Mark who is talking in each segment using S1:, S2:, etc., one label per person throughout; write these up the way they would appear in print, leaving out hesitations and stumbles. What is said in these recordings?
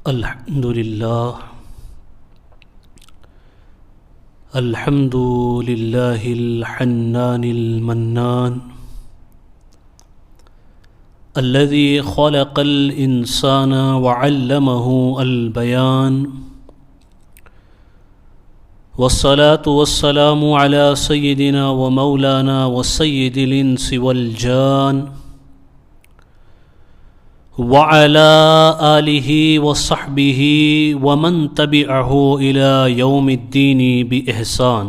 S1: الحمد لله الحمد لله الحنان المنان الذي خلق الإنسان وعلمه البيان والصلاة والسلام على سيدنا ومولانا وسيد الإنس والجان وعلى آله وصحبه ومن تبعه إلى يوم الدين بإحسان.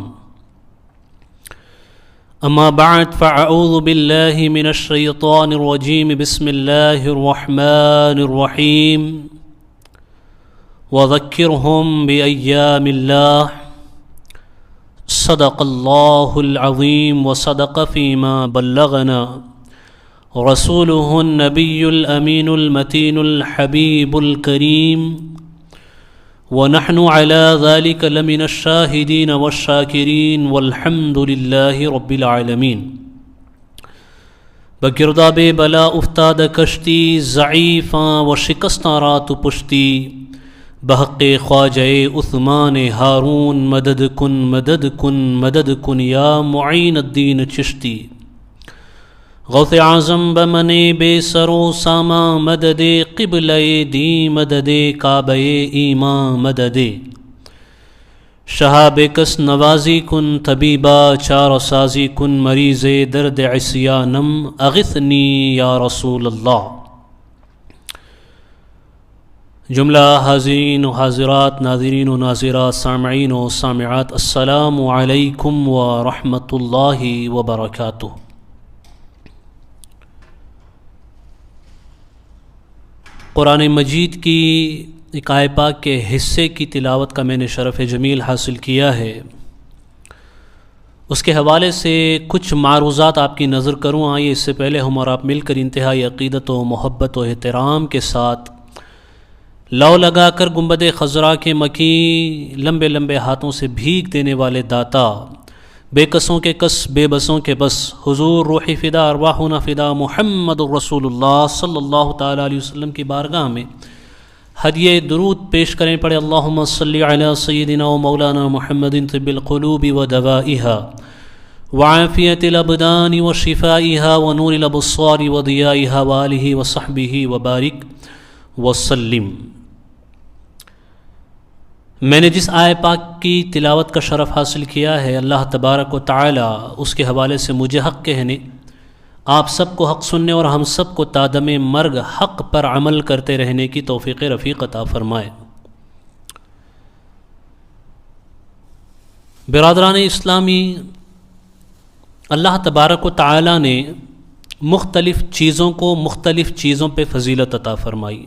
S1: أما بعد فأعوذ بالله من الشيطان الرجيم. بسم الله الرحمن الرحيم. وذكرهم بأيام الله. صدق الله العظيم وصدق فيما بلغنا رسوله النبي الأمين المتين الحبيب الكريم ونحن على ذلك لمن الشاهدين والشاكرين والحمد لله رب العالمين. بگرداب بلا افتاد کشتی ضعیفاں و شکستاں رات پشتی بحق خواجہ عثمان ہارون مدد کن مدد کن مدد کن یا معین الدین چشتی. غوث اعظم بمن بے سرو ساما مدد قبلہ دی مدد کعبہ ایمان مدد. شہاب کس نوازی کن طبیبہ چار سازی کن مریض درد عصیانم اغثنی یا رسول اللہ. جملہ حاضرین و حاضرات، ناظرین و ناظرات، سامعین و سامعات، السلام علیکم ورحمۃ اللہ وبرکاتہ. قرآن مجید کی ایک آیہ پاک کے حصے کی تلاوت کا میں نے شرف جمیل حاصل کیا ہے. اس کے حوالے سے کچھ معروضات آپ کی نظر کروں. آئیے اس سے پہلے ہم اور آپ مل کر انتہائی عقیدت و محبت و احترام کے ساتھ لو لگا کر گنبد خضرا کے مکی لمبے لمبے ہاتھوں سے بھیگ دینے والے داتا، بے کسوں کے کس بے بسوں کے بس، حضور روحی فدا ارواحنا فدا محمد الرسول اللہ صلی اللہ تعالیٰ علیہ وسلم کی بارگاہ میں ہدیہ درود پیش کریں. پڑھے اللہم صلی علی سیدنا و مولانا محمد طب القلوب و دوائها وعافیت الابدان و شفائها و نور الابصار و ضیائها و آلہ و صحبہ و بارک وسلم. میں نے جس آیہ پاک کی تلاوت کا شرف حاصل کیا ہے، اللہ تبارک و تعالی اس کے حوالے سے مجھے حق کہنے، آپ سب کو حق سننے اور ہم سب کو تادم مرگ حق پر عمل کرتے رہنے کی توفیق رفیق عطا فرمائے. برادران اسلامی، اللہ تبارک و تعالی نے مختلف چیزوں کو مختلف چیزوں پہ فضیلت عطا فرمائی.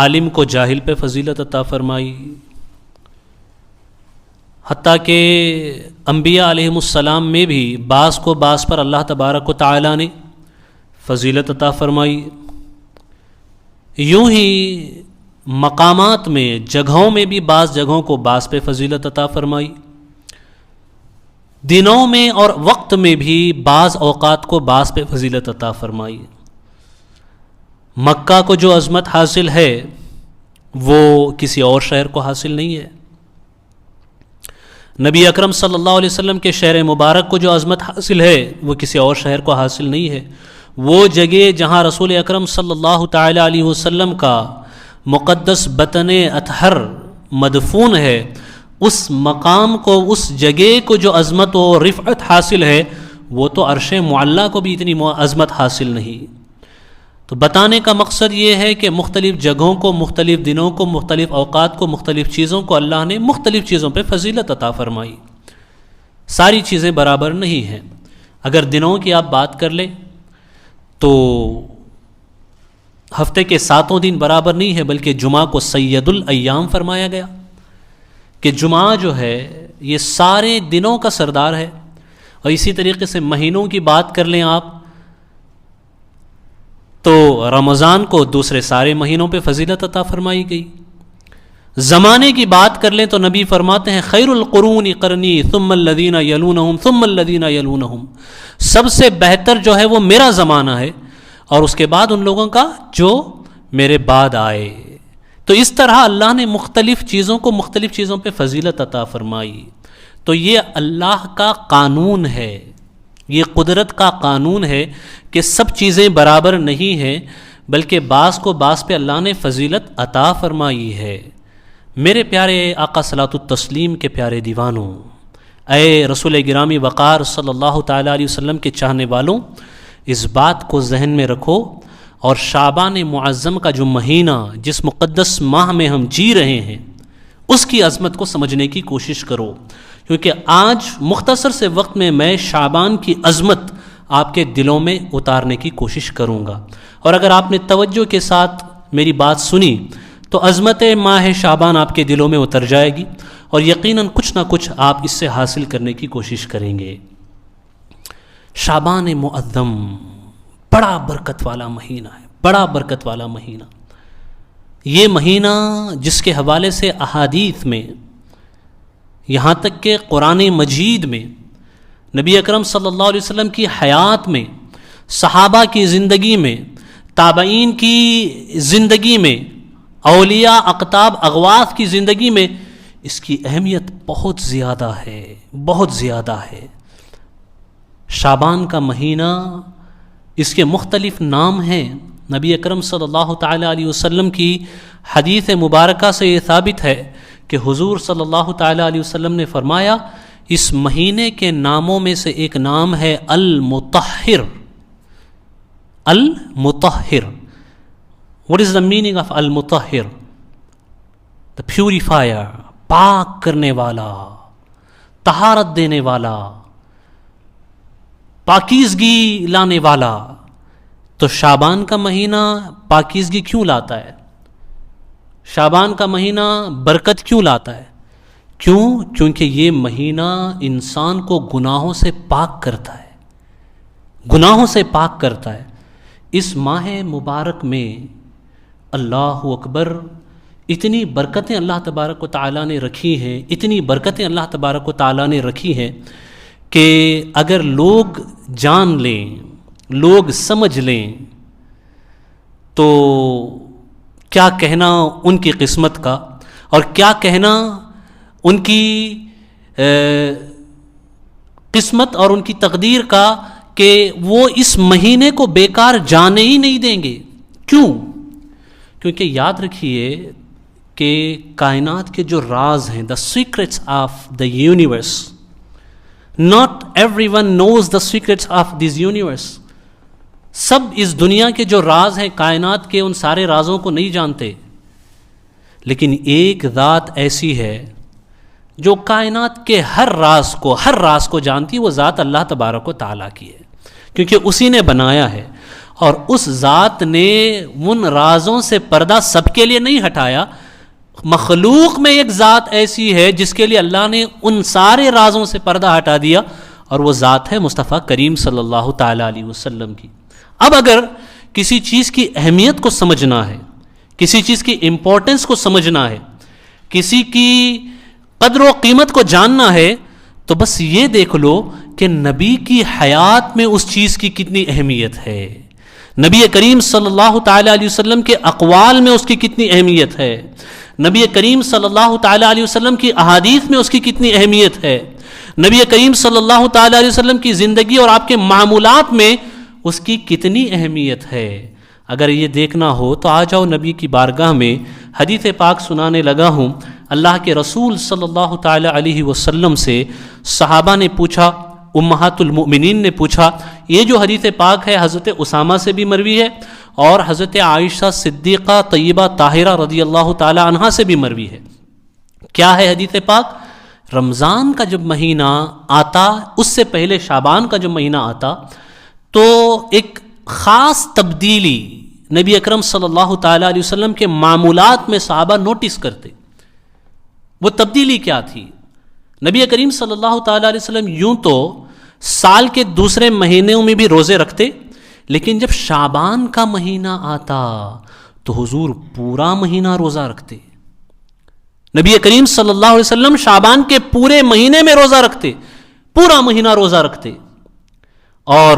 S1: عالم کو جاہل پہ فضیلت عطا فرمائی، حتیٰ کہ انبیاء علیہم السلام میں بھی بعض کو بعض پر اللہ تبارک و تعالی نے فضیلت عطا فرمائی. یوں ہی مقامات میں، جگہوں میں بھی بعض جگہوں کو بعض پہ فضیلت عطا فرمائی. دنوں میں اور وقت میں بھی بعض اوقات کو بعض پہ فضیلت عطا فرمائی. مکہ کو جو عظمت حاصل ہے وہ کسی اور شہر کو حاصل نہیں ہے. نبی اکرم صلی اللہ علیہ وسلم کے شہر مبارک کو جو عظمت حاصل ہے وہ کسی اور شہر کو حاصل نہیں ہے. وہ جگہ جہاں رسول اکرم صلی اللہ تعالی علیہ وسلم کا مقدس بطن اطہر مدفون ہے، اس مقام کو، اس جگہ کو جو عظمت و رفعت حاصل ہے وہ تو عرش معلیٰ کو بھی اتنی عظمت حاصل نہیں. تو بتانے کا مقصد یہ ہے کہ مختلف جگہوں کو، مختلف دنوں کو، مختلف اوقات کو، مختلف چیزوں کو اللہ نے مختلف چیزوں پہ فضیلت عطا فرمائی. ساری چیزیں برابر نہیں ہیں. اگر دنوں کی آپ بات کر لیں تو ہفتے کے 7 دن برابر نہیں ہے، بلکہ جمعہ کو سید الایام فرمایا گیا کہ جمعہ جو ہے یہ سارے دنوں کا سردار ہے. اور اسی طریقے سے مہینوں کی بات کر لیں آپ تو رمضان کو دوسرے سارے مہینوں پہ فضیلت عطا فرمائی گئی. زمانے کی بات کر لیں تو نبی فرماتے ہیں خیر القرون قرنی ثم الذین یلونہم ثم الذین یلونہم، سب سے بہتر جو ہے وہ میرا زمانہ ہے اور اس کے بعد ان لوگوں کا جو میرے بعد آئے. تو اس طرح اللہ نے مختلف چیزوں کو مختلف چیزوں پہ فضیلت عطا فرمائی. تو یہ اللہ کا قانون ہے، یہ قدرت کا قانون ہے کہ سب چیزیں برابر نہیں ہیں، بلکہ بعض کو بعض پہ اللہ نے فضیلت عطا فرمائی ہے. میرے پیارے آقا صلاۃ التسلیم کے پیارے دیوانوں، اے رسول گرامی وقار صلی اللہ تعالیٰ علیہ وسلم کے چاہنے والوں، اس بات کو ذہن میں رکھو اور شعبان معظم کا جو مہینہ، جس مقدس ماہ میں ہم جی رہے ہیں، اس کی عظمت کو سمجھنے کی کوشش کرو، کیونکہ آج مختصر سے وقت میں شعبان کی عظمت آپ کے دلوں میں اتارنے کی کوشش کروں گا. اور اگر آپ نے توجہ کے ساتھ میری بات سنی تو عظمت ماہ شعبان آپ کے دلوں میں اتر جائے گی، اور یقیناً کچھ نہ کچھ آپ اس سے حاصل کرنے کی کوشش کریں گے. شعبان معظم بڑا برکت والا مہینہ ہے، بڑا برکت والا مہینہ. یہ مہینہ جس کے حوالے سے احادیث میں، یہاں تک کہ قرآن مجید میں، نبی اکرم صلی اللہ علیہ وسلم کی حیات میں، صحابہ کی زندگی میں، تابعین کی زندگی میں، اولیاء اقطاب اغواث کی زندگی میں اس کی اہمیت بہت زیادہ ہے، بہت زیادہ ہے. شعبان کا مہینہ، اس کے مختلف نام ہیں. نبی اکرم صلی اللہ تعالیٰ علیہ وسلم کی حدیث مبارکہ سے یہ ثابت ہے کہ حضور صلی اللہ تعالیٰ علیہ وسلم نے فرمایا، اس مہینے کے ناموں میں سے ایک نام ہے المطہر. المطہر. What is the meaning of المطہر؟ The purifier، پاک کرنے والا، طہارت دینے والا، پاکیزگی لانے والا. تو شعبان کا مہینہ پاکیزگی کیوں لاتا ہے؟ شعبان کا مہینہ برکت کیوں لاتا ہے؟ کیونکہ یہ مہینہ انسان کو گناہوں سے پاک کرتا ہے، گناہوں سے پاک کرتا ہے. اس ماہ مبارک میں اللہ اکبر، اتنی برکتیں اللہ تبارک و تعالیٰ نے رکھی ہیں، اتنی برکتیں اللہ تبارک و تعالیٰ نے رکھی ہیں کہ اگر لوگ جان لیں، لوگ سمجھ لیں، تو کیا کہنا ان کی قسمت کا، اور کیا کہنا ان کی قسمت اور ان کی تقدیر کا، کہ وہ اس مہینے کو بیکار جانے ہی نہیں دیں گے. کیوں؟ کیونکہ یاد رکھیے کہ کائنات کے جو راز ہیں، the secrets of the universe, not everyone knows the secrets of this universe. سب اس دنیا کے جو راز ہیں کائنات کے، ان سارے رازوں کو نہیں جانتے، لیکن ایک ذات ایسی ہے جو کائنات کے ہر راز کو جانتی ہے. وہ ذات اللہ تبارک و تعالیٰ کی ہے، کیونکہ اسی نے بنایا ہے. اور اس ذات نے ان رازوں سے پردہ سب کے لیے نہیں ہٹایا. مخلوق میں ایک ذات ایسی ہے جس کے لیے اللہ نے ان سارے رازوں سے پردہ ہٹا دیا، اور وہ ذات ہے مصطفیٰ کریم صلی اللہ تعالیٰ علیہ وسلم کی. اب اگر کسی چیز کی اہمیت کو سمجھنا ہے، کسی چیز کی امپورٹنس کو سمجھنا ہے، کسی کی قدر و قیمت کو جاننا ہے، تو بس یہ دیکھ لو کہ نبی کی حیات میں اس چیز کی کتنی اہمیت ہے، نبی کریم صلی اللہ تعالیٰ علیہ وسلم کے اقوال میں اس کی کتنی اہمیت ہے، نبی کریم صلی اللہ تعالیٰ علیہ وسلم کی احادیث میں اس کی کتنی اہمیت ہے، نبی کریم صلی اللہ تعالیٰ علیہ وسلم کی زندگی اور آپ کے معمولات میں اس کی کتنی اہمیت ہے. اگر یہ دیکھنا ہو تو آ جاؤ نبی کی بارگاہ میں، حدیث پاک سنانے لگا ہوں. اللہ کے رسول صلی اللہ تعالیٰ علیہ وسلم سے صحابہ نے پوچھا، امہات المؤمنین نے پوچھا. یہ جو حدیث پاک ہے حضرت اسامہ سے بھی مروی ہے، اور حضرت عائشہ صدیقہ طیبہ طاہرہ رضی اللہ تعالیٰ عنہا سے بھی مروی ہے. کیا ہے حدیث پاک؟ رمضان کا جب مہینہ آتا، اس سے پہلے شعبان کا جب مہینہ آتا، تو ایک خاص تبدیلی نبی اکرم صلی اللہ تعالیٰ علیہ وسلم کے معمولات میں صحابہ نوٹس کرتے. وہ تبدیلی کیا تھی؟ نبی کریم صلی اللہ تعالیٰ علیہ وسلم یوں تو سال کے دوسرے مہینوں میں بھی روزے رکھتے، لیکن جب شعبان کا مہینہ آتا تو حضور پورا مہینہ روزہ رکھتے. نبی کریم صلی اللہ علیہ وسلم شعبان کے پورے مہینے میں روزہ رکھتے، پورا مہینہ روزہ رکھتے. اور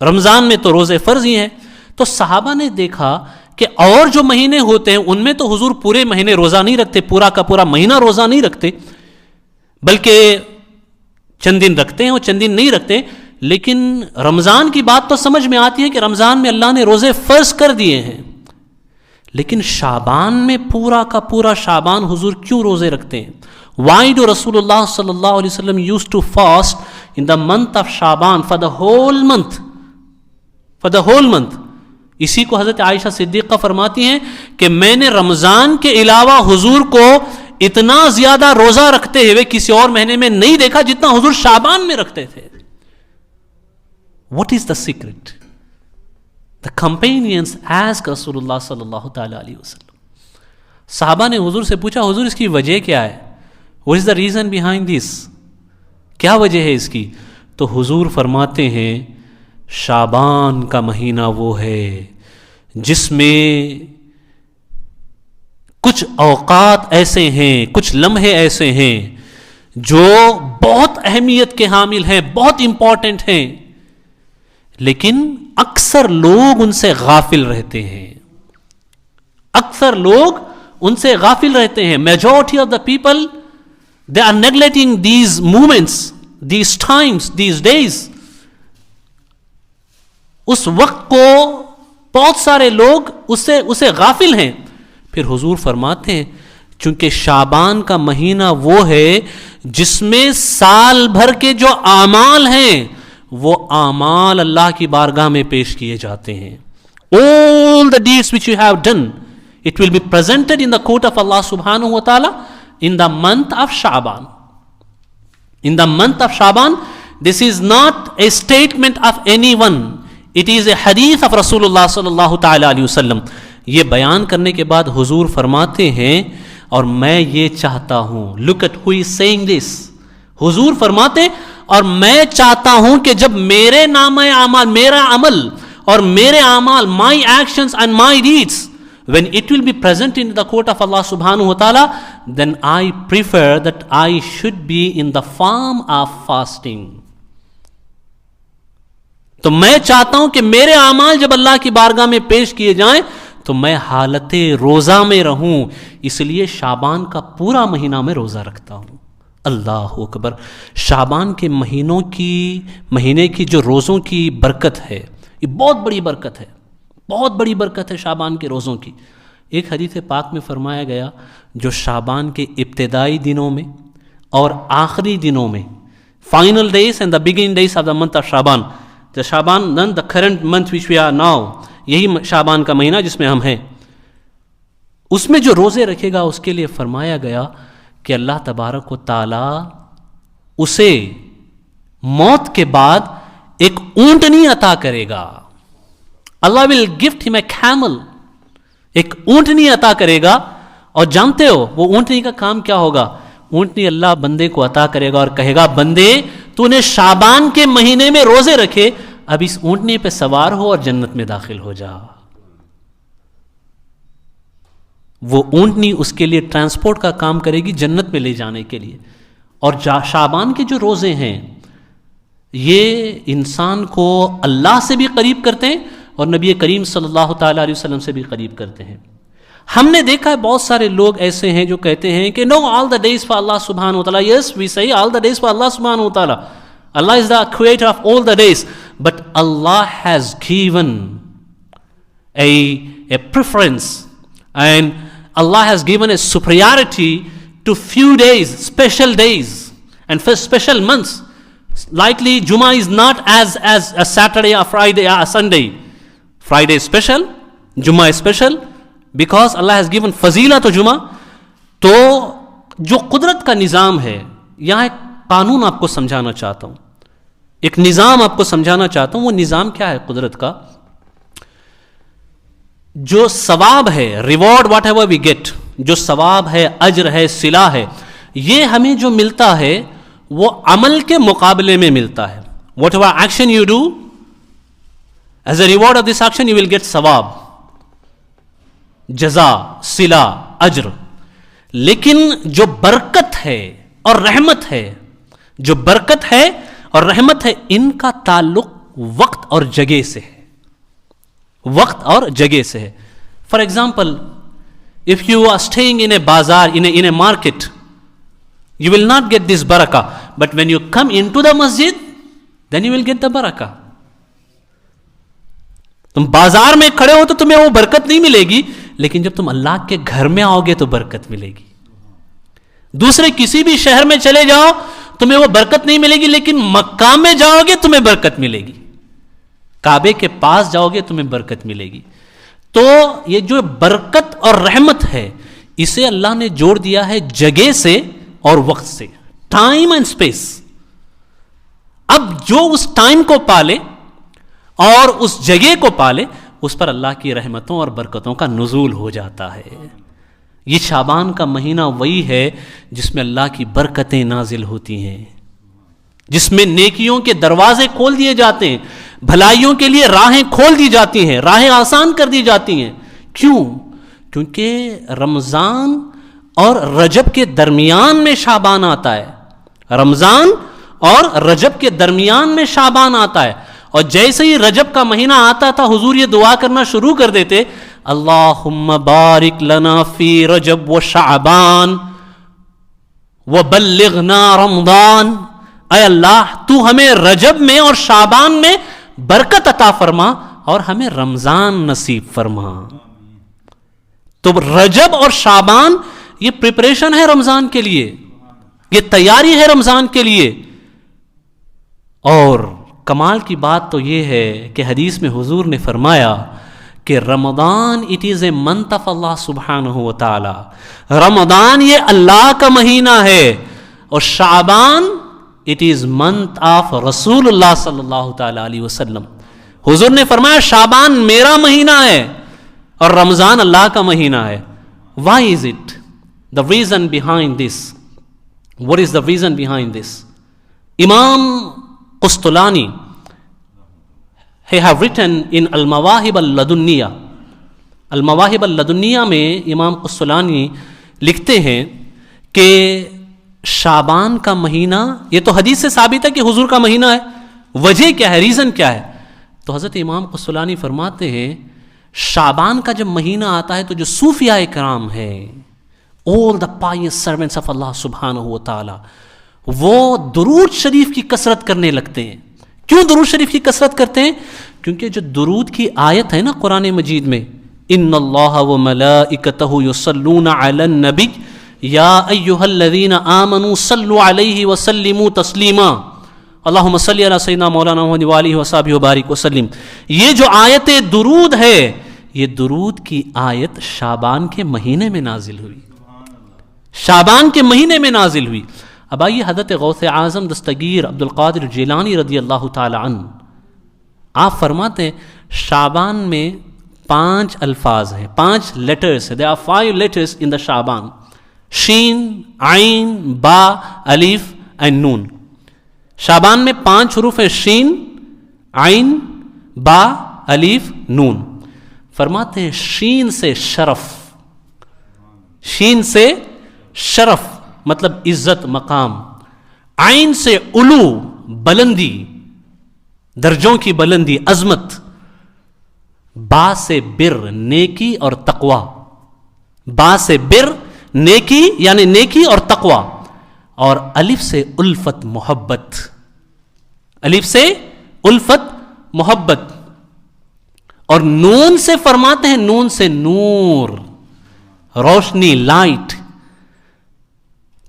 S1: رمضان میں تو روزے فرض ہی ہیں. تو صحابہ نے دیکھا کہ اور جو مہینے ہوتے ہیں ان میں تو حضور پورے مہینے روزہ نہیں رکھتے، پورا کا پورا مہینہ روزہ نہیں رکھتے، بلکہ چند دن رکھتے ہیں اور چند دن نہیں رکھتے. لیکن رمضان کی بات تو سمجھ میں آتی ہے کہ رمضان میں اللہ نے روزے فرض کر دیے ہیں، لیکن شعبان میں پورا کا پورا شعبان حضور کیوں روزے رکھتے ہیں؟ Why do Rasulullah sallallahu alaihi wasallam used to fast in the month of Shaban for the whole month? For the whole month. اسی کو حضرت عائشہ صدیقہ فرماتی ہیں کہ میں نے رمضان کے علاوہ حضور کو اتنا زیادہ روزہ رکھتے ہوئے کسی اور مہینے میں نہیں دیکھا جتنا حضور شعبان میں رکھتے تھے. What is the secret? The companions asked Rasulullah sallallahu ta'ala alayhi wasallam. صحابہ نے حضور سے پوچھا حضور اس کی وجہ کیا ہے؟ What is the reason behind this? کیا وجہ ہے اس کی؟ تو حضور فرماتے ہیں شعبان کا مہینہ وہ ہے جس میں کچھ اوقات ایسے ہیں، کچھ لمحے ایسے ہیں جو بہت اہمیت کے حامل ہیں، بہت امپورٹنٹ ہیں، لیکن اکثر لوگ ان سے غافل رہتے ہیں. اکثر لوگ ان سے غافل رہتے ہیں. Majority of the people they are neglecting these moments, these times, these days. اس وقت کو بہت سارے لوگ اسے غافل ہیں. پھر حضور فرماتے ہیں چونکہ شعبان کا مہینہ وہ ہے جس میں سال بھر کے جو اعمال ہیں وہ اعمال اللہ کی بارگاہ میں پیش کیے جاتے ہیں. All the deeds which you have done, it will be presented in the court of Allah subhanahu wa ta'ala in the month of Shaban. In the month of Shaban, this is not a statement of anyone. It is a hadith of Rasulullah sallallahu ta'ala alayhi wasallam. یہ بیان کرنے کے بعد حضور فرماتے ہیں اور میں یہ چاہتا ہوں. Look at who is saying this. حضور فرماتے اور میں چاہتا ہوں کہ جب میرے نام اعمال، میرا عمل اور میرے اعمال، my actions and my deeds, when it will be present in the court of Allah subhanahu wa ta'ala, then I prefer that I should be in the form of fasting. تو میں چاہتا ہوں کہ میرے اعمال جب اللہ کی بارگاہ میں پیش کیے جائیں تو میں حالت روزہ میں رہوں. اس لیے شعبان کا پورا مہینہ میں روزہ رکھتا ہوں. اللہ اکبر. شعبان کے مہینے کی جو روزوں کی برکت ہے یہ بہت بڑی برکت ہے، بہت بڑی برکت ہے شعبان کے روزوں کی. ایک حدیث پاک میں فرمایا گیا جو شعبان کے ابتدائی دنوں میں اور آخری دنوں میں، final days and the beginning days of the month of Shaban, the Shaban then the current month which we are now, یہی شعبان کا مہینہ جس میں ہم ہیں، اس میں جو روزے رکھے گا اس کے لیے فرمایا گیا کہ اللہ تبارک و تعالی اسے موت کے بعد ایک اونٹنی عطا کرے گا. اللہ ول گفٹ ہم اے کیمل، ایک اونٹنی عطا کرے گا. اور جانتے ہو وہ اونٹنی کا کام کیا ہوگا؟ اونٹنی اللہ بندے کو عطا کرے گا اور کہے گا بندے تو نے شعبان کے مہینے میں روزے رکھے، اب اس اونٹنی پہ سوار ہو اور جنت میں داخل ہو جا. وہ اونٹنی اس کے لیے ٹرانسپورٹ کا کام کرے گی جنت میں لے جانے کے لیے. اور شعبان کے جو روزے ہیں یہ انسان کو اللہ سے بھی قریب کرتے ہیں اور نبی کریم صلی اللہ تعالیٰ علیہ وسلم سے بھی قریب کرتے ہیں. ہم نے دیکھا ہے بہت سارے لوگ ایسے ہیں جو کہتے ہیں کہ نو آل دا ڈیز فار اللہ سبحانہ و تعالیٰ. یس وی سے آل دا ڈیز فار اللہ سبحانہ و تعالیٰ. Allah is the creator of all the days, but Allah has given a preference and Allah has given a superiority to few days, special days and for special months. Likely Jummah is not as a Saturday or Friday or a Sunday. Friday is special, Jummah is special because Allah has given fazila to Jummah. تو جو قدرت کا نظام ہے, یہاں ایک قانون آپ کو سمجھانا چاہتا ہوں, ایک نظام آپ کو سمجھانا چاہتا ہوں. وہ نظام کیا ہے قدرت کا؟ جو ثواب ہے, reward whatever we get, جو ثواب ہے, اجر ہے, صلہ ہے, یہ ہمیں جو ملتا ہے وہ عمل کے مقابلے میں ملتا ہے. Whatever action you do, as a reward of this action you will get ثواب, جزا, صلہ, اجر. لیکن جو برکت ہے اور رحمت ہے, جو برکت ہے اور رحمت ہے, ان کا تعلق وقت اور جگہ سے ہے, وقت اور جگہ سے ہے. For example, if you are staying in a bazaar, in a market, you will not get this barakah. But when you come into the masjid, then you will get the barakah. تم بازار میں کھڑے ہو تو تمہیں وہ برکت نہیں ملے گی, لیکن جب تم اللہ کے گھر میں آؤ گے تو برکت ملے گی. دوسرے کسی بھی شہر میں چلے جاؤ تمہیں وہ برکت نہیں ملے گی, لیکن مکہ میں جاؤ گے تمہیں برکت ملے گی, کعبے کے پاس جاؤ گے تمہیں برکت ملے گی. تو یہ جو برکت اور رحمت ہے اسے اللہ نے جوڑ دیا ہے جگہ سے اور وقت سے, ٹائم اینڈ اسپیس. اب جو اس ٹائم کو پالے اور اس جگہ کو پالے, اس پر اللہ کی رحمتوں اور برکتوں کا نزول ہو جاتا ہے. یہ شعبان کا مہینہ وہی ہے جس میں اللہ کی برکتیں نازل ہوتی ہیں, جس میں نیکیوں کے دروازے کھول دیے جاتے ہیں, بھلائیوں کے لیے راہیں کھول دی جاتی ہیں, راہیں آسان کر دی جاتی ہیں. کیوں؟ کیونکہ رمضان اور رجب کے درمیان میں شعبان آتا ہے. رمضان اور رجب کے درمیان میں شعبان آتا ہے. اور جیسے ہی رجب کا مہینہ آتا تھا حضور یہ دعا کرنا شروع کر دیتے, اللہم بارک لنا فی رجب و شعبان وبلغنا رمضان. اے اللہ تو ہمیں رجب میں اور شعبان میں برکت عطا فرما اور ہمیں رمضان نصیب فرما. تو رجب اور شعبان یہ پریپریشن ہے رمضان کے لیے, یہ تیاری ہے رمضان کے لیے. اور کمال کی بات تو یہ ہے کہ حدیث میں حضور نے فرمایا کہ Ramzan it is a month of Allah سبحانہ و تعالی. رمضان یہ اللہ کا مہینہ ہے, اور شعبان اٹ از منتھ آف رسول اللہ صلی اللہ تعالی علیہ وسلم. حضور نے فرمایا شعبان میرا مہینہ ہے اور رمضان اللہ کا مہینہ ہے. Why is it? The reason behind this. What is the reason behind this? Imam Qustulani, he have written in Al-Mawahib Al-Ladunniya. Al-Mawahib Al-Ladunniya میں امام قسطلانی لکھتے ہیں کہ شعبان کا مہینہ, یہ تو حدیث سے ثابت ہے کہ حضور کا مہینہ ہے, وجہ کیا ہے, ریزن کیا ہے؟ تو حضرت امام قسطلانی فرماتے ہیں شعبان کا جب مہینہ آتا ہے تو جو صوفیاء کرام ہے, all the pious servants of Allah subhanahu wa ta'ala, وہ درود شریف کی کثرت کرنے لگتے ہیں. کیوں درود شریف کی کثرت کرتے ہیں؟ کیونکہ جو درود کی آیت ہے نا قرآن مجید میں, ان اللہ و ملائکتہ یصلون علی النبی یا ایھا الذین آمنوا صلوا علیہ وسلموا تسلیما اللہم صلی علی سیدنا مولانا محمد وآلہ وصحبہ وبارک وسلم. یہ جو آیت درود ہے, یہ درود کی آیت شعبان کے مہینے میں نازل ہوئی, شعبان کے مہینے میں نازل ہوئی. اب آئیے حضرت غوث اعظم دستگیر عبد القادر جیلانی رضی اللہ تعالی عنہ, آپ فرماتے ہیں شعبان میں 5 الفاظ ہیں, 5 لیٹرز ہیں. there are 5 letters in the شعبان, شین, عین, با, الف and نون. شعبان میں 5 حروف ہیں, شین, عین, با, الف, نون. فرماتے ہیں شین سے شرف, شین سے شرف مطلب عزت مقام, عین سے علو بلندی, درجوں کی بلندی, عظمت, با سے بر نیکی اور تقوی, با سے بر نیکی یعنی نیکی اور تقوی, اور الف سے الفت محبت, الف سے الفت محبت, اور نون سے فرماتے ہیں نون سے نور, روشنی, لائٹ.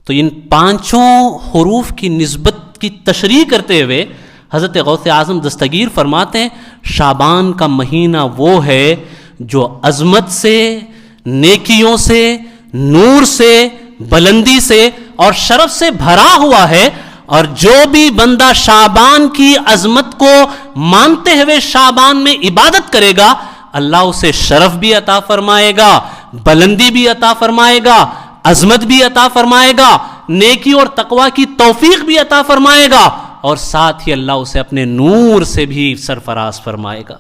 S1: تو ان 5 حروف کی نسبت کی تشریح کرتے ہوئے حضرت غوث اعظم دستگیر فرماتے ہیں شعبان کا مہینہ وہ ہے جو عظمت سے, نیکیوں سے, نور سے, بلندی سے اور شرف سے بھرا ہوا ہے. اور جو بھی بندہ شعبان کی عظمت کو مانتے ہوئے شعبان میں عبادت کرے گا, اللہ اسے شرف بھی عطا فرمائے گا, بلندی بھی عطا فرمائے گا, عظمت بھی عطا فرمائے گا, نیکی اور تقوی کی توفیق بھی عطا فرمائے گا, اور ساتھ ہی اللہ اسے اپنے نور سے بھی سرفراز فرمائے گا,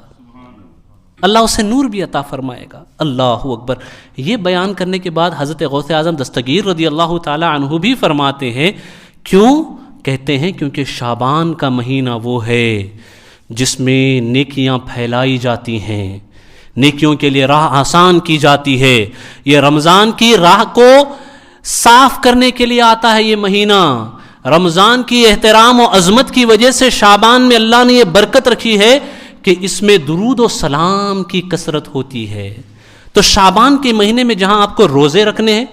S1: اللہ اسے نور بھی عطا فرمائے گا. اللہ اکبر. یہ بیان کرنے کے بعد حضرت غوث اعظم دستگیر رضی اللہ تعالی عنہ بھی فرماتے ہیں, کیوں؟ کہتے ہیں کیونکہ شعبان کا مہینہ وہ ہے جس میں نیکیاں پھیلائی جاتی ہیں, نیکیوں کے لیے راہ آسان کی جاتی ہے. یہ رمضان کی راہ کو صاف کرنے کے لیے آتا ہے یہ مہینہ. رمضان کی احترام و عظمت کی وجہ سے شعبان میں اللہ نے یہ برکت رکھی ہے کہ اس میں درود و سلام کی کثرت ہوتی ہے. تو شعبان کے مہینے میں جہاں آپ کو روزے رکھنے ہیں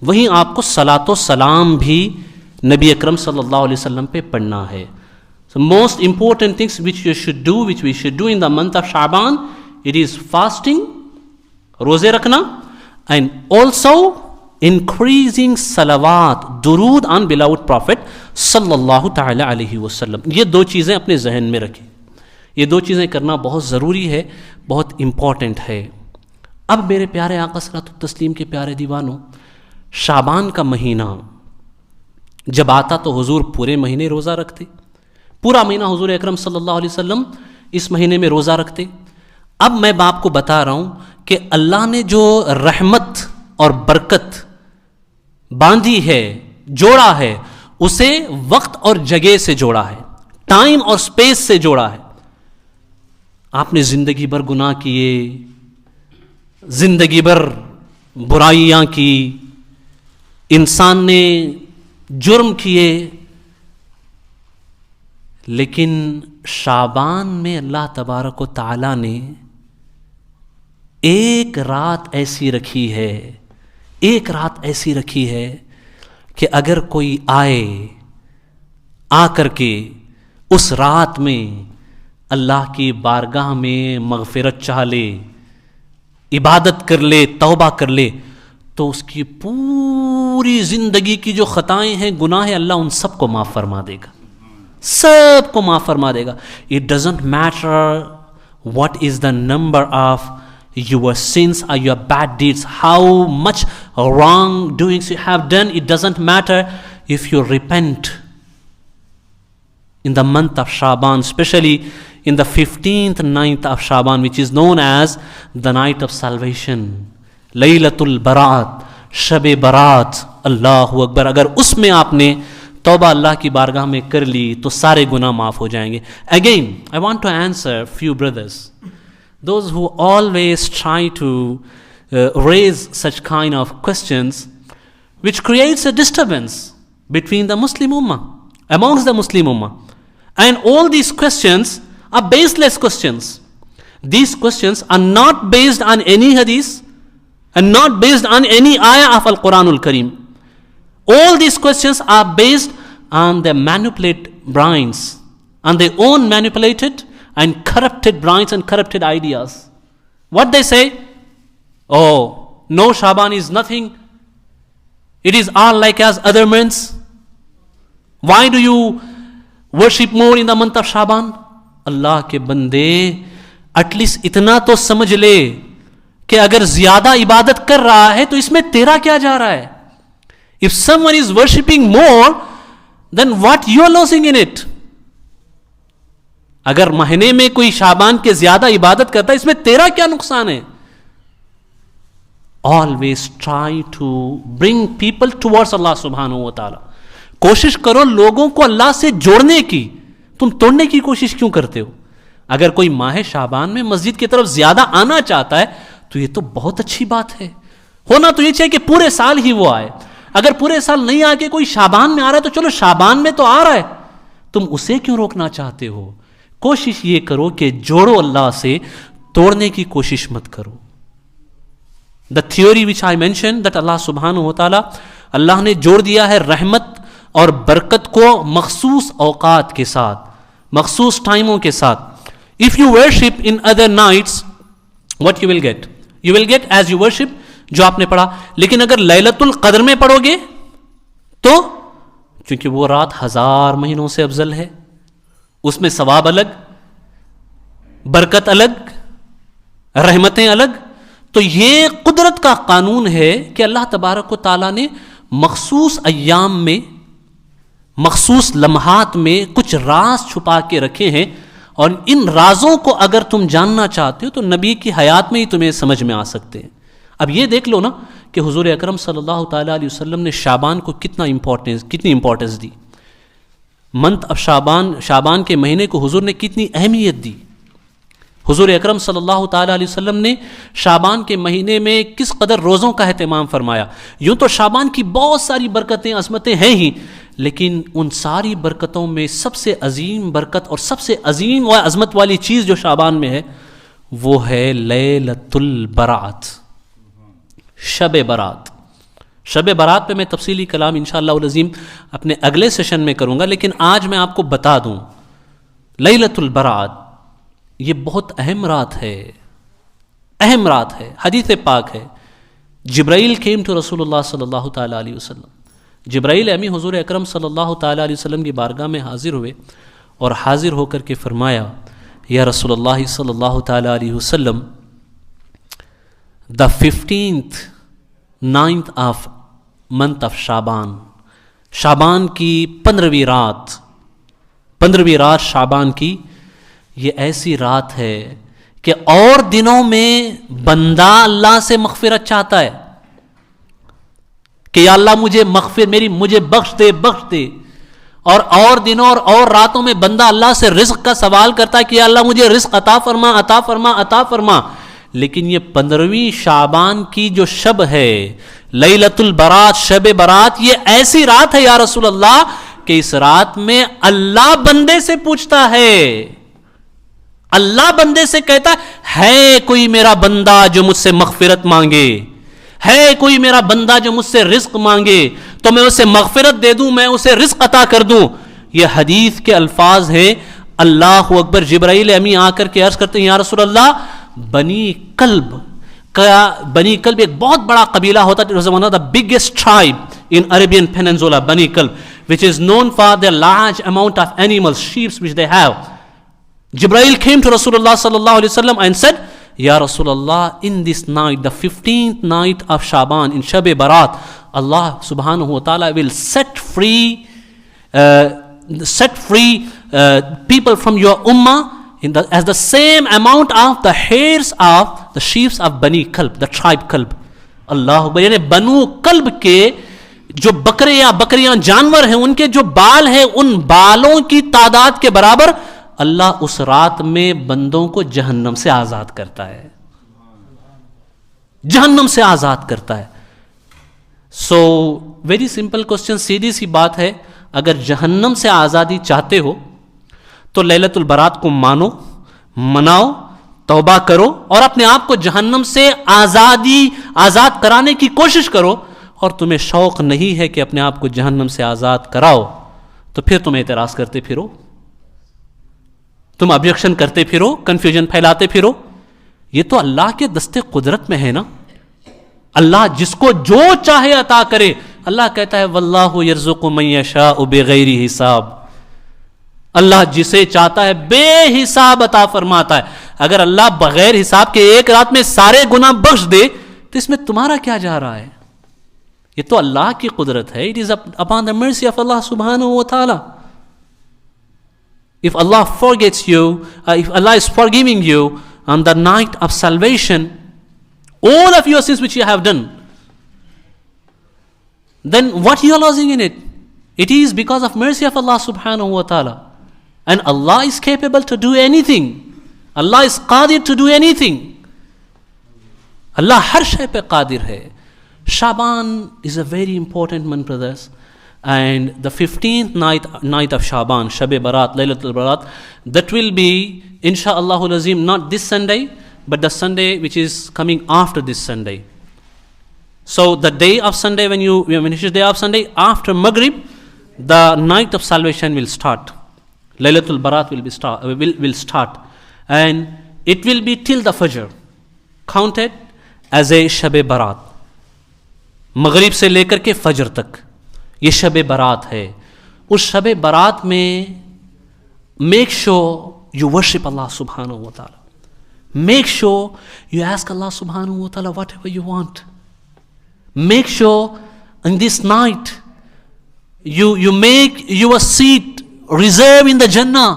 S1: وہیں آپ کو صلاۃ و سلام بھی نبی اکرم صلی اللہ علیہ وسلم پہ پڑھنا ہے. So most important things which we should do in the month of Sha'ban, it is fasting, روزے رکھنا, and also increasing salawat, درود on beloved prophet صلی اللہ تعالی علیہ وسلم. یہ دو چیزیں اپنے ذہن میں رکھیں. یہ دو چیزیں کرنا بہت ضروری ہے, بہت امپورٹنٹ ہے. اب میرے پیارے آقا صلوات التسلیم کے پیارے دیوانوں, شعبان کا مہینہ جب آتا تو حضور پورے مہینے روزہ رکھتے. پورا مہینہ حضور اکرم صلی اللہ علیہ وسلم اس مہینے میں روزہ رکھتے. اب میں آپ کو بتا رہا ہوں کہ اللہ نے جو رحمت اور برکت باندھی ہے, جوڑا ہے, اسے وقت اور جگہ سے جوڑا ہے, ٹائم اور سپیس سے جوڑا ہے. آپ نے زندگی بھر گناہ کیے, زندگی بھر برائیاں کی, انسان نے جرم کیے, لیکن شعبان میں اللہ تبارک و تعالی نے ایک رات ایسی رکھی ہے کہ اگر کوئی آ کر کے اس رات میں اللہ کی بارگاہ میں مغفرت چاہ لے, عبادت کر لے, توبہ کر لے, تو اس کی پوری زندگی کی جو خطائیں ہیں, گناہ ہیں, اللہ ان سب کو معاف فرما دے گا, سب کو معاف فرما دے گا. It doesn't matter what is the number of your sins or your bad deeds, how much wrong doings you have done. It doesn't matter if you repent in the month of Sha'ban, especially in the 15th night of Sha'ban, which is known as the night of salvation, Laylatul Barat, Shab Barat. Allahu Akbar. اگر اس میں آپ نے توبہ اللہ کی بارگاہ میں کر لی تو سارے گناہ معاف ہو جائیں گے. Again, I want to answer few brothers, those who always try to raise such kind of questions which creates a disturbance between the Muslim Ummah, amongst the Muslim Ummah. And all these questions are baseless questions. These questions are not based on any hadith and not based on any ayah of Al-Quran Al-Kareem. All these questions are based on their manipulated brains, on their own manipulated and corrupted brains and corrupted ideas. What they say? Oh, no, Sha'ban is nothing. It is all like as other months. Why do you worship more in the month of Sha'ban? اللہ کے بندے at least اتنا تو سمجھ لے کہ اگر زیادہ عبادت کر رہا ہے تو اس میں تیرا کیا جا رہا ہے. If someone is worshipping more, then what you are losing in it? اگر مہینے میں کوئی شعبان کے زیادہ عبادت کرتا ہے اس میں تیرا کیا نقصان ہے. Always try to bring people towards Allah subhanahu wa ta'ala. کوشش کرو لوگوں کو اللہ سے جوڑنے کی, تم توڑنے کی کوشش کیوں کرتے ہو. اگر کوئی ماہ شعبان میں مسجد کی طرف زیادہ آنا چاہتا ہے تو یہ تو بہت اچھی بات ہے. ہونا تو یہ چاہیے کہ پورے سال ہی وہ آئے. اگر پورے سال نہیں آ کے کوئی شعبان میں آ رہا ہے تو چلو شعبان میں تو آ رہا ہے, تم اسے کیوں روکنا چاہتے ہو. کوشش یہ کرو کہ جوڑو اللہ سے, توڑنے کی کوشش مت کرو. The theory which I mentioned that Allah subhanahu wa ta'ala, اللہ نے جوڑ دیا ہے رحمت اور برکت کو مخصوص اوقات کے ساتھ, مخصوص ٹائموں کے ساتھ. If you worship in other nights, what you will get? You will get as you worship, جو آپ نے پڑھا. لیکن اگر لیلۃ القدر میں پڑھو گے تو, چونکہ وہ رات 1000 مہینوں سے افضل ہے, اس میں ثواب الگ, برکت الگ, رحمتیں الگ. تو یہ قدرت کا قانون ہے کہ اللہ تبارک و تعالیٰ نے مخصوص ایام میں, مخصوص لمحات میں کچھ راز چھپا کے رکھے ہیں, اور ان رازوں کو اگر تم جاننا چاہتے ہو تو نبی کی حیات میں ہی تمہیں سمجھ میں آ سکتے ہیں. اب یہ دیکھ لو نا کہ حضور اکرم صلی اللہ تعالیٰ علیہ وسلم نے شعبان کو کتنی امپورٹنس دی. منتھ آف شعبان کے مہینے کو حضور نے کتنی اہمیت دی. حضور اکرم صلی اللہ تعالیٰ علیہ وسلم نے شعبان کے مہینے میں کس قدر روزوں کا اہتمام فرمایا. یوں تو شعبان کی بہت ساری برکتیں عظمتیں ہیں ہی، لیکن ان ساری برکتوں میں سب سے عظیم برکت اور سب سے عظیم و عظمت والی چیز جو شعبان میں ہے وہ ہے لیلۃ البرات، شب برات. شب برات پہ میں تفصیلی کلام انشاءاللہ العظیم اپنے اگلے سیشن میں کروں گا، لیکن آج میں آپ کو بتا دوں لیلۃ البرات یہ بہت اہم رات ہے، اہم رات ہے. حدیث پاک ہے جبرائیل came to رسول اللہ صلی اللہ تعالیٰ علیہ وسلم. جبرائیل امی حضور اکرم صلی اللہ تعالیٰ علیہ وسلم کی بارگاہ میں حاضر ہوئے اور حاضر ہو کر کے فرمایا یا رسول اللہ صلی اللہ تعالیٰ علیہ وسلم the 15th ninth of month of شعبان، شعبان کی 15ویں رات شعبان کی یہ ایسی رات ہے کہ اور دنوں میں بندہ اللہ سے مغفرت چاہتا ہے کہ یا اللہ مجھے بخش دے، اور دنوں اور راتوں میں بندہ اللہ سے رزق کا سوال کرتا ہے کہ یا اللہ مجھے رزق عطا فرما. لیکن یہ 15ویں شعبان کی جو شب ہے لیلۃ البرات، شب برات، یہ ایسی رات ہے یا رسول اللہ کہ اس رات میں اللہ بندے سے پوچھتا ہے، اللہ بندے سے کہتا ہے کوئی میرا بندہ جو مجھ سے مغفرت مانگے، ہے کوئی میرا بندہ جو مجھ سے رزق مانگے تو میں اسے مغفرت دے دوں، میں اسے رزق عطا کر دوں. یہ حدیث کے الفاظ ہیں. اللہ اکبر. جبرائیل امی آ کر کے عرض کرتے ہیں یا رسول اللہ بنی کلب ایک بہت بڑا قبیلہ ہوتا ہے. one of the biggest tribe in Arabian Peninsula, Bani Kalb, which is known for their large amount of animals, sheep which they have. Jibreel came to Rasulullah sallallahu alaihi wasallam and said, Ya Rasulullah, in this night, the 15th night of Shaban, in Shab Barat, Allah subhanahu wa ta'ala will set free people from your ummah as the same amount of the hairs of the sheep of Bani Kalb, the tribe Kalb. اللہ اکبر. یعنی بنو club کے جو بکریاں جانور ہیں ان کے جو بال ہیں ان بالوں کی تعداد کے برابر اللہ اس رات میں بندوں کو جہنم سے آزاد کرتا ہے، جہنم سے آزاد کرتا ہے. سو ویری سمپل کوشچن، سیدھی سی بات ہے، اگر جہنم سے آزادی چاہتے ہو تو لیلۃ البرات کو مناؤ، توبہ کرو اور اپنے آپ کو جہنم سے آزاد کرانے کی کوشش کرو. اور تمہیں شوق نہیں ہے کہ اپنے آپ کو جہنم سے آزاد کراؤ تو پھر تم اعتراض کرتے پھرو، تم آبجیکشن کرتے پھرو، کنفیوژن پھیلاتے پھرو. یہ تو اللہ کے دستے قدرت میں ہے نا. اللہ جس کو جو چاہے عطا کرے. اللہ کہتا ہے واللہ یرزق من یشاء بغیر حساب. اللہ جسے چاہتا ہے بے حساب عطا فرماتا ہے. اگر اللہ بغیر حساب کے ایک رات میں سارے گناہ بخش دے تو اس میں تمہارا کیا جا رہا ہے؟ یہ تو اللہ کی قدرت ہے. It is upon the mercy of Allah subhanahu wa ta'ala. If Allah forgets you, if Allah is forgiving you on the night of salvation, all of your sins which you have done, then what you are losing in it? It is because of mercy of Allah subhanahu wa ta'ala. And Allah is capable to do anything. Allah is qadir to do anything. Allah har shay pe qadir hai. Shaban is a very important month, brothers. And the 15th night of Shaban, Shab Barat, Laylatul Barat, that will be insha'Allahul Azim not this Sunday but the Sunday which is coming after this Sunday. So the day of Sunday, when you finish the day of Sunday, after Maghrib the night of salvation will start. Laylatul Barat will start and it will be till the Fajr, counted as a Shab Barat. مغرب سے لے کر کے فجر تک یہ شب برات ہے. اس شب برات میں میک شور یو ورشپ اللہ سبحانہ و تعالی. میک شور یو آسک اللہ سبحانہ و تعالی what ever you want. Make sure in this night you make your seat reserved in the Jannah.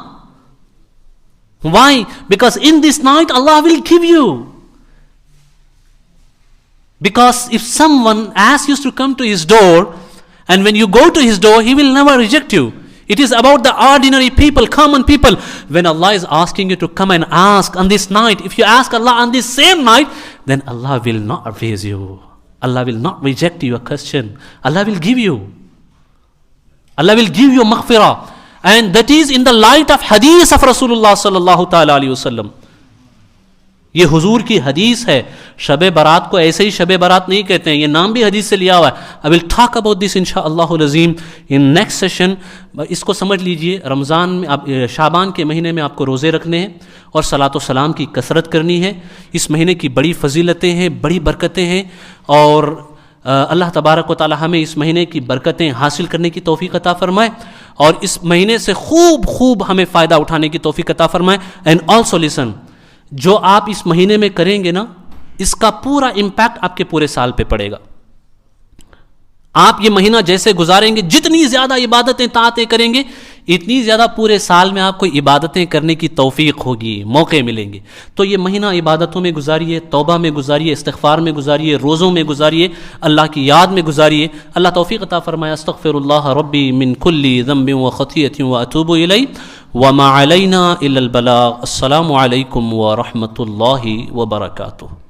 S1: Why? Because in this night Allah will give you. Because if someone asks you to come to his door, and when you go to his door, he will never reject you. It is about the ordinary people, common people. When Allah is asking you to come and ask on this night, if you ask Allah on this same night, then Allah will not refuse you. Allah will not reject your question. Allah will give you. Allah will give you maghfirah. And that is in the light of hadith of Rasulullah sallallahu ta'ala alayhi wasallam. یہ حضور کی حدیث ہے. شب برات کو ایسے ہی شب برات نہیں کہتے ہیں, یہ نام بھی حدیث سے لیا ہوا ہے. I will talk about this inshaAllah العظیم in next session. اس کو سمجھ لیجئے, رمضان میں شعبان کے مہینے میں آپ کو روزے رکھنے ہیں اور صلاۃ و سلام کی کثرت کرنی ہے. اس مہینے کی بڑی فضیلتیں ہیں, بڑی برکتیں ہیں, اور اللہ تبارک و تعالی ہمیں اس مہینے کی برکتیں حاصل کرنے کی توفیق عطا فرمائے, اور اس مہینے سے خوب ہمیں فائدہ اٹھانے کی توفیق عطا فرمائے. اینڈ آلسو لسن, جو آپ اس مہینے میں کریں گے نا, اس کا پورا امپیکٹ آپ کے پورے سال پہ پڑے گا. آپ یہ مہینہ جیسے گزاریں گے, جتنی زیادہ عبادتیں طاعتیں کریں گے, اتنی زیادہ پورے سال میں آپ کو عبادتیں کرنے کی توفیق ہوگی, موقع ملیں گے. تو یہ مہینہ عبادتوں میں گزاریے, توبہ میں گزاریے, استغفار میں گزاریے, روزوں میں گزاریے, اللہ کی یاد میں گزاریے. اللہ توفیق عطا فرمائے. استغفر اللہ ربی من کل ذنب وخطیۃ واتوب الیہ وما علینا الا البلاغ. السلام علیکم ورحمۃ اللہ وبرکاتہ.